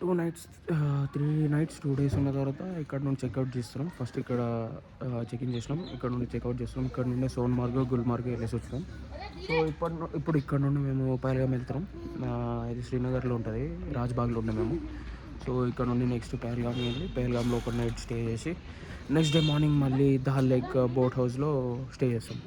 2 nights 3 nights 2 days ఉన్న తర్వాత ఇక్కడ నుండి చెక్అవుట్ చేస్తున్నాం. ఫస్ట్ ఇక్కడ చెక్ఇన్ చేసినాం, ఇక్కడ నుండి చెక్అవుట్ చేస్తున్నాం. ఇక్కడ నుండి సోన్మార్గ్ గుల్మార్గ్ వెళ్ళేసి వచ్చినాం. సో ఇప్పుడు ఇక్కడ నుండి మేము పహల్గామ్ వెళ్తున్నాం. ఇది శ్రీనగర్లో ఉంటుంది, రాజ్బాగ్లో ఉన్నాం మేము. సో ఇక్కడ నుండి నెక్స్ట్ పహల్గామ్ వెళ్ళి పహల్గామ్లో ఒక నైట్ స్టే చేసి నెక్స్ట్ డే మార్నింగ్ మళ్ళీ దాల్ లేక్ బోట్ హౌస్లో స్టే చేస్తాం.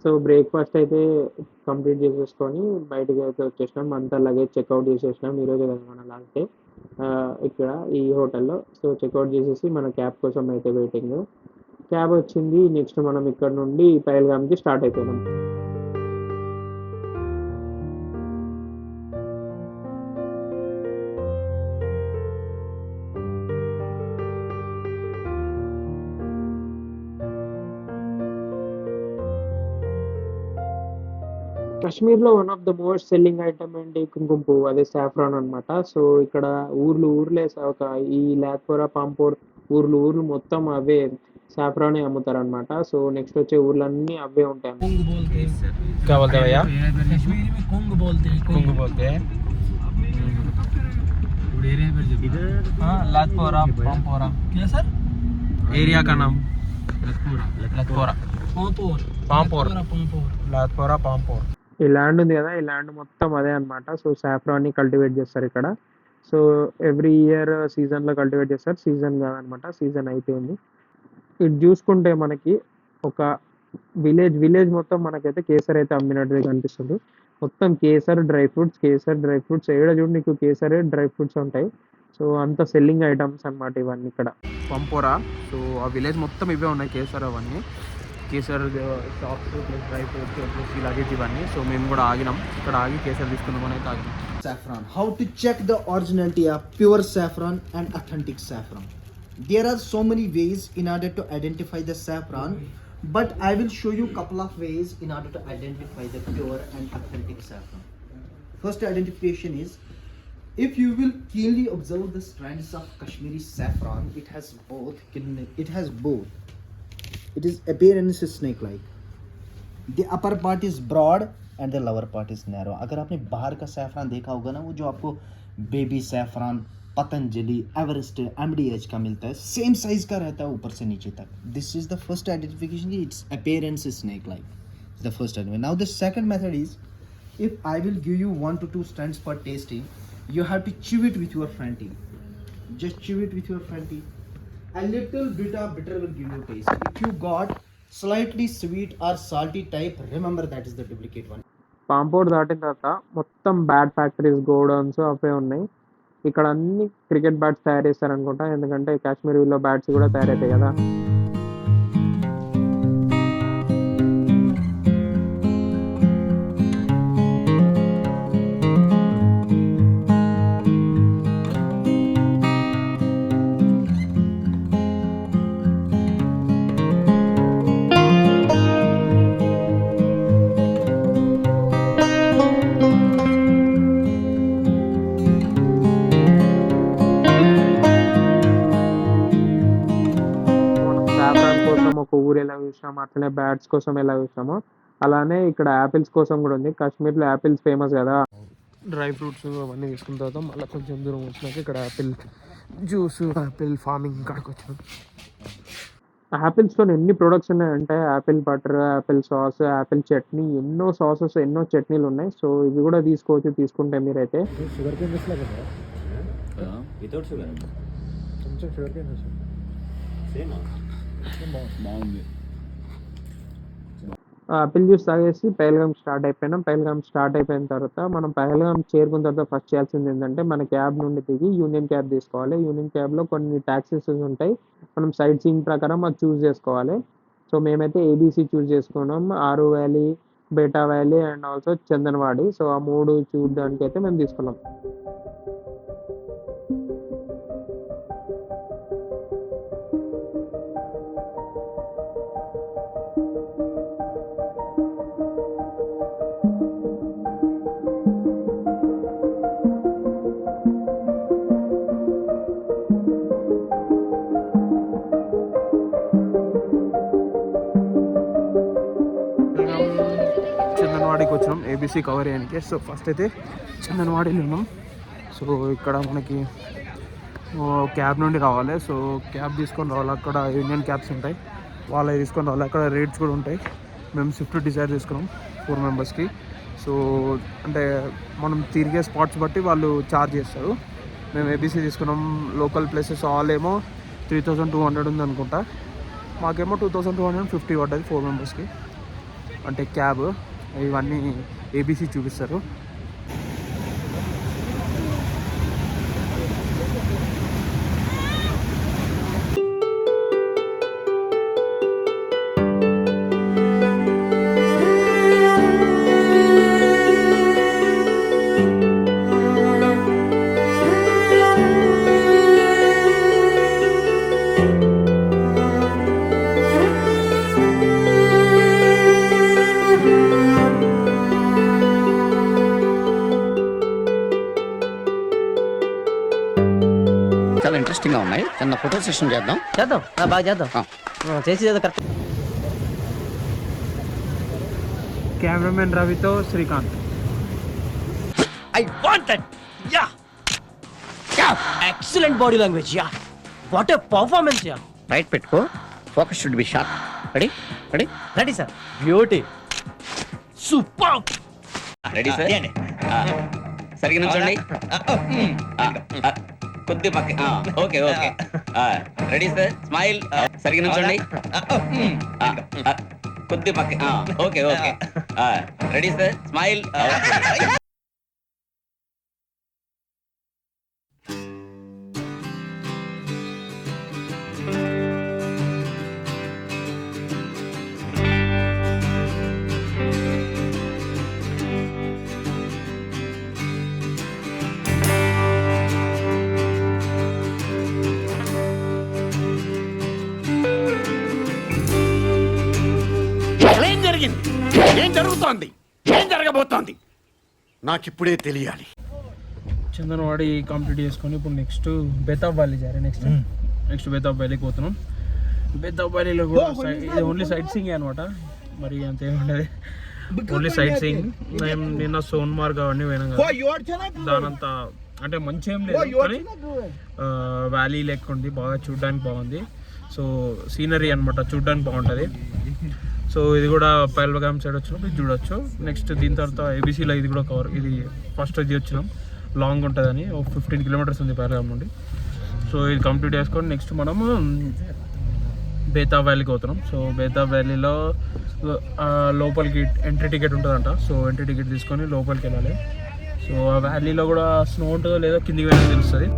సో బ్రేక్ఫాస్ట్ అయితే కంప్లీట్ చేసేసుకొని బయటకి అయితే వచ్చేసినాం. అంతా లగేజ్ చెక్అవుట్ చేసేసినాం. ఈరోజు కదా మన లాస్ట్ డే ఇక్కడ ఈ హోటల్లో. సో చెక్అవుట్ చేసేసి మన క్యాబ్ కోసం అయితే వెయిటింగ్. క్యాబ్ వచ్చింది. నెక్స్ట్ మనం ఇక్కడ నుండి పహల్గామ్కి స్టార్ట్ అయిపోయినాం. కాశ్మీర్లో one of the most selling item అండి కుంకుమ పువ్వు, అదే సాఫ్రాన్ అనమాట. సో ఇక్కడ ఊర్లే ఒక ఈ లాథ్పురా పాంపోర్ ఊర్లు మొత్తం అవే సాఫ్రానే అమ్ముతారు అనమాట. సో నెక్స్ట్ వచ్చే ఊర్లన్నీ అవే ఉంటాయి. क्या बोलते हैं भैया? कश्मीरी में कुंग बोलते हैं. हाँ, लाथपोरा पांपोरा. क्या सर? एरिया का नाम लाथपोरा पांपोर. लाथपोरा पांपोर. ఈ ల్యాండ్ ఉంది కదా, ఈ ల్యాండ్ మొత్తం అదే అనమాట. సో సాఫ్రాన్ని కల్టివేట్ చేస్తారు ఇక్కడ. సో ఎవ్రీ ఇయర్ సీజన్లో కల్టివేట్ చేస్తారు. సీజన్ కాదనమాట, సీజన్ అయిపోయింది. ఇటు చూసుకుంటే మనకి ఒక విలేజ్ మొత్తం మనకైతే కేసర్ అయితే అమ్మినట్టుగా కనిపిస్తుంది. మొత్తం కేసర్ డ్రై ఫ్రూట్స్ ఏడ చూడు నీకు కేసర్ డ్రై ఫ్రూట్స్ ఉంటాయి. సో అంత సెల్లింగ్ ఐటమ్స్ అనమాట ఇవన్నీ ఇక్కడ పంపోరా. సో ఆ విలేజ్ మొత్తం ఇవే ఉన్నాయి, కేసర్ అవన్నీ. Kesar shops plus dry fruits plus ఇలాగే ఇవన్నీ. సో మేము కూడా ఆగినాం, ఇక్కడ ఆగి కేసర్ తీసుకుందామని అయితే ఆగినాం. Saffron. How to check the originality of pure saffron and authentic saffron? There are so many ways in order to identify the saffron, but I will show you couple of ways in order to identify the pure and authentic saffron. First identification is, if you will keenly observe the strands of Kashmiri saffron, it has both. It is appearance is snake like. The upper part is broad and the lower part is narrow. अगर आपने बाहर का saffron देखा होगा ना, वो जो आपको baby saffron Patanjali Everest MDH का मिलता है, सेम साइज का रहता है ऊपर से नीचे तक. This is the first identification. Its appearance is snake like. The first identification. Now the second method is, if I will give you 1 to 2 strands for tasting, you have to chew it with your front teeth. Just chew it with your front teeth. A little bit of bitter will give you taste. If you got slightly sweet or salty type, remember that is the duplicate one. Pampore దాటిన తర్వాత మొత్తం bat factories, godowns అవే ఉన్నాయి. ఇక్కడ అన్ని cricket bats తయారు చేస్తారు అనుకుంటా, ఎందుకంటే కాశ్మీర్లో బ్యాట్స్ కూడా తయారవుతాయి కదా. ఒక ఊరు ఎలా చూసినామో అట్లనే బ్యాట్స్ కోసం ఎలా చూసినామో అలానే ఇక్కడ యాపిల్స్ కోసం కూడా ఉంది. కాశ్మీర్లో యాపిల్స్ ఫేమస్ కదా. డ్రై ఫ్రూట్స్ అవన్నీ తీసుకున్న తర్వాత మళ్ళీ కొంచెం దూరం వచ్చినాక ఇక్కడ యాపిల్ జ్యూస్, యాపిల్ ఫార్మింగ్ కాడికి వచ్చినాం. యాపిల్స్లో ఎన్ని ప్రొడక్ట్స్ ఉన్నాయంటే Apple butter, Apple sauce, Apple chutney, ఎన్నో సాసెస్, ఎన్నో చట్నీలు ఉన్నాయి. సో ఇవి కూడా తీసుకోవచ్చు, తీసుకుంటే మీరైతే. షుగర్ కేన్ వితౌట్ షుగర్ కొంచెం షుగర్ కేన్ సేమ్ బాగుంది. యాపిల్ జ్యూస్ తాగేసి పహల్గామ్ స్టార్ట్ అయిపోయినాం. పహల్గామ్ స్టార్ట్ అయిపోయిన తర్వాత మనం పహల్గామ్ చేరుకున్న తర్వాత ఫస్ట్ చేయాల్సింది ఏంటంటే మన క్యాబ్ నుండి దిగి యూనియన్ క్యాబ్ తీసుకోవాలి. యూనియన్ క్యాబ్లో కొన్ని ట్యాక్సీస్ ఉంటాయి, మనం సైట్ సీయింగ్ ప్రకారం అది చూస్ చేసుకోవాలి. సో మేమైతే ABC చూస్ చేసుకున్నాం, Aru valley, Betaab valley and also Chandanwari. So ఆ 3 చూడడానికి అయితే మేము తీసుకున్నాం. చందన్వాడికి వచ్చినాం ABC కవర్ చేయడానికి. సో ఫస్ట్ అయితే చందన్వాడిలో ఉన్నాం. సో ఇక్కడ మనకి క్యాబ్ నుండి రావాలి. సో క్యాబ్ తీసుకొని రావాలి, అక్కడ యూనియన్ క్యాబ్స్ ఉంటాయి, వాళ్ళవి తీసుకొని రావాలి. అక్కడ రేట్స్ కూడా ఉంటాయి. మేము స్విఫ్ట్ డిజైర్ తీసుకున్నాం 4 మెంబర్స్కి. సో అంటే మనం తిరిగే స్పాట్స్ బట్టి వాళ్ళు ఛార్జ్ చేస్తారు. మేము ఏబీసీ తీసుకున్నాం. లోకల్ ప్లేసెస్ ఆల్ ఏమో 3200 ఉంది అనుకుంటా, మాకేమో 2250 పడ్డది 4 మెంబర్స్కి. అంటే క్యాబ్ ఇవన్నీ ఏబీసీ చూపిస్తారు. చాలా ఇంట్రెస్టింగ్ గా ఉన్నాయి. చిన్న ఫోటో సెషన్ చేద్దాం. బాగా చేద్దాం. చేసి కరెక్ట్. కెమెరామెన్ రవితో Srikanth. I want that. Yeah excellent body language. Yeah what a performance. Yeah right పెట్టుకో. Focus should be sharp. Ready ready ready sir. Beauty super. Ready sir. సరిగ్గా నుంచోండి. కొద్ది పక్క. Okay okay. Ready sir. Smile. సరిగ్గా నుంచోండి. కొద్ది పక్క. Okay okay. Ready sir. Smile. ఏం జరిగింది? ఏం జరుగుతోంది? ఏం జరగబోతోంది? నాకిప్పుడే తెలియాలి. చందనవాడి కంప్లీట్ చేసుకొని ఇప్పుడు నెక్స్ట్ బేతాబ్ వ్యాలీ జారీ. నెక్స్ట్ బేతాబ్ వ్యాలీకి పోతున్నాం. బేతాబ్ వ్యాలీలో కూడా ఇది ఓన్లీ సైట్ సీయింగ్ అనమాట. మరి అంతేముండదు, ఓన్లీ సైట్ సీయింగ్. మేము నిన్న సోన్మార్గ్ అవన్నీ పోయినాం కదా, దానంతా అంటే మంచి ఏం లేదు, కానీ వ్యాలీ లేకుంది, బాగా చూడడానికి బాగుంది. సో సీనరీ అనమాట, చూడడానికి బాగుంటుంది. సో ఇది కూడా పైల్వగామ్ సైడ్ వచ్చినప్పుడు ఇది చూడొచ్చు. నెక్స్ట్ దీని తర్వాత ఏబీసీలో ఇది కూడా కవర్. ఇది ఫస్ట్ ఇది వచ్చినాం, లాంగ్ ఉంటుందని. ఒక 15 కిలోమీటర్స్ ఉంది పైల్వగామ్ నుండి. సో ఇది కంప్లీట్ చేసుకొని నెక్స్ట్ మనము బేతాబ్ వ్యాలీకి పోతున్నాం. సో బేతాబ్ వ్యాలీలో లోపలికి ఎంట్రీ టికెట్ ఉంటుందంట. సో ఎంట్రీ టికెట్ తీసుకొని లోపలికి వెళ్ళాలి. సో ఆ వ్యాలీలో కూడా స్నో ఉంటుందో లేదో కిందికి వెళ్ళి తెలుస్తుంది.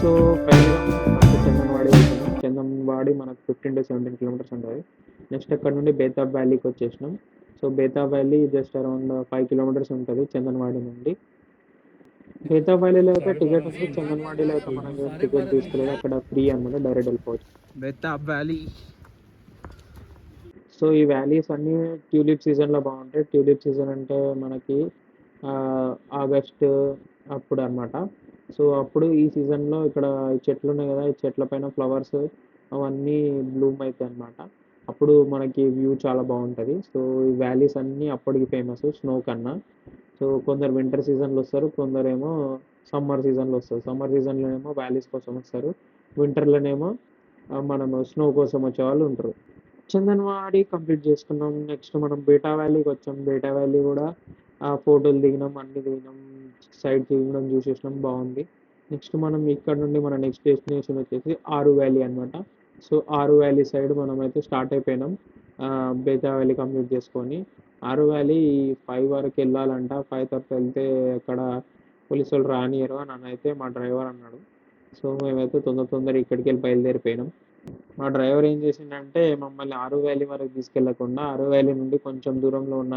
సో చందన్వాడి మనకు 15 to 17 కిలోమీటర్స్ ఉంటుంది. నెక్స్ట్ అక్కడ నుండి బేతాబ్ వ్యాలీకి వచ్చేసినాం. So Betaab valley just around 5 kilometres ఉంటుంది చందన్వాడి నుండి. బేతాబ్ వ్యాలీలో అయితే టికెట్ ఉంది, చందన్వాడిలో అయితే మనం టికెట్ తీసుకోలేదు, అక్కడ ఫ్రీ అనమాట, డైరెక్ట్ వెళ్ళిపోవచ్చు. బేతాబ్ వ్యాలీ. సో ఈ వ్యాలీస్ అన్నీ ట్యూలిప్ సీజన్లో బాగుంటాయి. ట్యూలిప్ సీజన్ అంటే మనకి ఆగస్ట్ అప్పుడు అనమాట. సో అప్పుడు ఈ సీజన్లో ఇక్కడ చెట్లు ఉన్నాయి కదా, ఈ చెట్ల పైన ఫ్లవర్స్ అవన్నీ బ్లూమ్ అవుతాయి అనమాట. అప్పుడు మనకి వ్యూ చాలా బాగుంటుంది. సో ఈ వ్యాలీస్ అన్నీ అప్పటికి ఫేమస్ స్నో కన్నా. సో కొందరు వింటర్ సీజన్లో వస్తారు, కొందరేమో సమ్మర్ సీజన్లో వస్తారు. సమ్మర్ సీజన్లోనేమో వ్యాలీస్ కోసం వస్తారు, వింటర్లోనేమో మనము స్నో కోసం వచ్చే వాళ్ళు ఉంటారు. చందన్వాడి కంప్లీట్ చేసుకున్నాం. నెక్స్ట్ మనం బేటా వ్యాలీకి వచ్చాం. బేటా వ్యాలీ కూడా ఫోటోలు దిగినాం, అన్ని దిగినాం, సైడ్ తిరగడం చూసేసినాం, బాగుంది. నెక్స్ట్ మనం ఇక్కడ నుండి మన నెక్స్ట్ డెస్టినేషన్ వచ్చేసి ఆరు వ్యాలీ అనమాట. సో ఆరు వ్యాలీ సైడ్ మనం అయితే స్టార్ట్ అయిపోయినాం. బేతా వ్యాలీ కంప్లీట్ చేసుకొని ఆరు వ్యాలీ 5 వరకు వెళ్ళాలంట. 5 తర్వాత వెళ్తే అక్కడ పోలీసు వాళ్ళు రానియరు అని అయితే మా డ్రైవర్ అన్నాడు. సో మేమైతే తొందర ఇక్కడికి వెళ్ళి బయలుదేరిపోయినాం. మా డ్రైవర్ ఏం చేసిండంటే మమ్మల్ని ఆరు వ్యాలీ వరకు తీసుకెళ్లకుండా ఆరు వ్యాలీ నుండి కొంచెం దూరంలో ఉన్న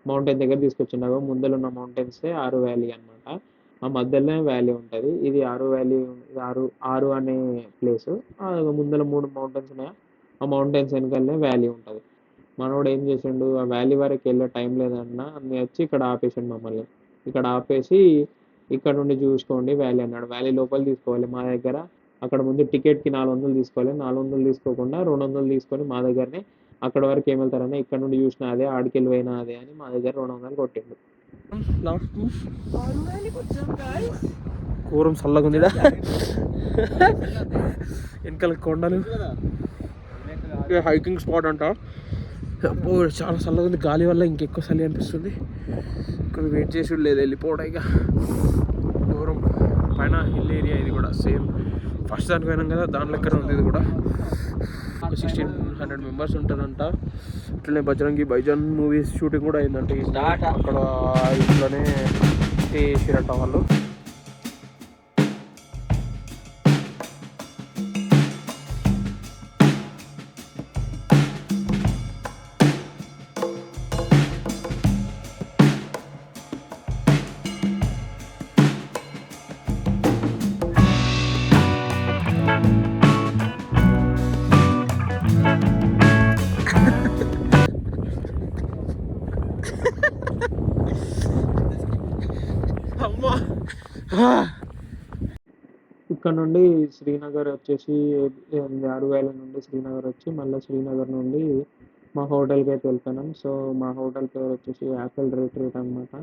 మౌంటైన్ దగ్గర తీసుకొచ్చిండు. ముందర ఉన్న మౌంటైన్సే ఆరు వ్యాలీ అనమాట. ఆ మధ్యలోనే వ్యాలీ ఉంటుంది. ఇది ఆరు వ్యాలీ, ఆరు అనే ప్లేస్. ముందర 3 మౌంటైన్స్ ఉన్నాయి, ఆ మౌంటైన్స్ వెనకాలనే వ్యాలీ ఉంటుంది. మనోడు ఏం చేసిండు, ఆ వ్యాలీ వరకు వెళ్ళే టైం లేదన్నా అన్నీ వచ్చి ఇక్కడ ఆపేసిండు మమ్మల్ని. ఇక్కడ ఆపేసి ఇక్కడ నుండి చూసుకోండి వ్యాలీ అన్నాడు. వ్యాలీ లోపల తీసుకోవాలి మా దగ్గర. అక్కడ ముందు టికెట్కి 400 తీసుకోవాలి. 400 తీసుకోకుండా 200 తీసుకొని మా దగ్గరనే అక్కడ వరకు ఏం వెళ్తారని ఇక్కడ నుండి చూసిన అదే, ఆడికెళ్ళి పోయినా అదే అని మా దగ్గర 200 కొట్టిండు. కూరం చల్లగా ఉంది వెనకాల కొండలు, హైకింగ్ స్పాట్ అంట. అబ్బో చాలా చల్లగా ఉంది, గాలి వల్ల ఇంకెక్కువ చలి అనిపిస్తుంది. ఇక్కడ వెయిట్ చేసి లేదు, వెళ్ళిపోవడం ఇక. దూరం పైన హిల్ ఏరియా ఇది కూడా సేమ్ ఫస్ట్ దానికి పోయినాం కదా దాని లెక్కనే ఉంది ఇది కూడా. ఒక 1600 మెంబర్స్ ఉంటుందంట. ఇట్లనే బజరంగి బైజాన్ మూవీస్ షూటింగ్ కూడా అయిందంట అక్కడ. ఇంట్లోనే స్టే చేసిరట వాళ్ళు. ఇక్కడ నుండి శ్రీనగర్ వచ్చేసి యారువేల నుండి శ్రీనగర్ వచ్చి మళ్ళీ శ్రీనగర్ నుండి మా హోటల్కి అయితే వెళ్తున్నాం. సో మా హోటల్ పేరు వచ్చేసి యాపిల్ రిట్రీట్ అనమాట.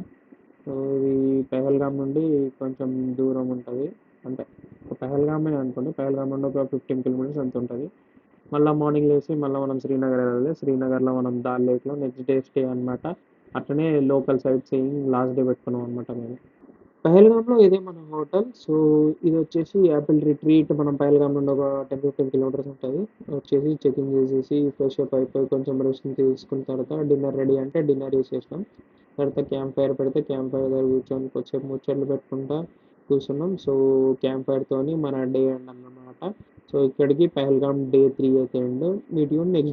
సో ఇది పెహల్గాం నుండి కొంచెం దూరం ఉంటుంది, అంటే పెహల్గామే అనుకోండి. పెహల్గాం నుండి ఒక 15 కిలోమీటర్స్ అంత ఉంటుంది. మళ్ళీ మార్నింగ్ లేచి మళ్ళీ మనం శ్రీనగర్ వెళ్ళాలి. శ్రీనగర్లో మనం దాల్ లేక్లో నెక్స్ట్ డే స్టే అనమాట. అట్లనే local sight seeing last day పెట్టుకున్నాం అనమాట మేము. పహల్గామ్లో ఇదే మన హోటల్. సో ఇది వచ్చేసి యాపిల్ రిట్రీట్. మనం పహల్గామ్ నుండి ఒక 10-15 కిలోమీటర్స్ ఉంటుంది. వచ్చేసి చెకింగ్ చేసేసి ఫ్రెష్ అప్ అయిపోయి కొంచెం రెస్ట్ తీసుకున్న తర్వాత డిన్నర్ రెడీ అంటే డిన్నర్ చేసేసినాం. తర్వాత క్యాంప్ ఫైర్ పెడితే క్యాంప్ ఫైర్ దగ్గర కూర్చొని కొంచెం ముచ్చట్లు పెట్టుకుంటా కూర్చున్నాం. సో క్యాంప్ ఫైర్తోని మన డే ఎండ్ అన్నమాట. సో ఇక్కడికి పహల్గామ్ డే 3 అయితే ఎండ్. Meet you next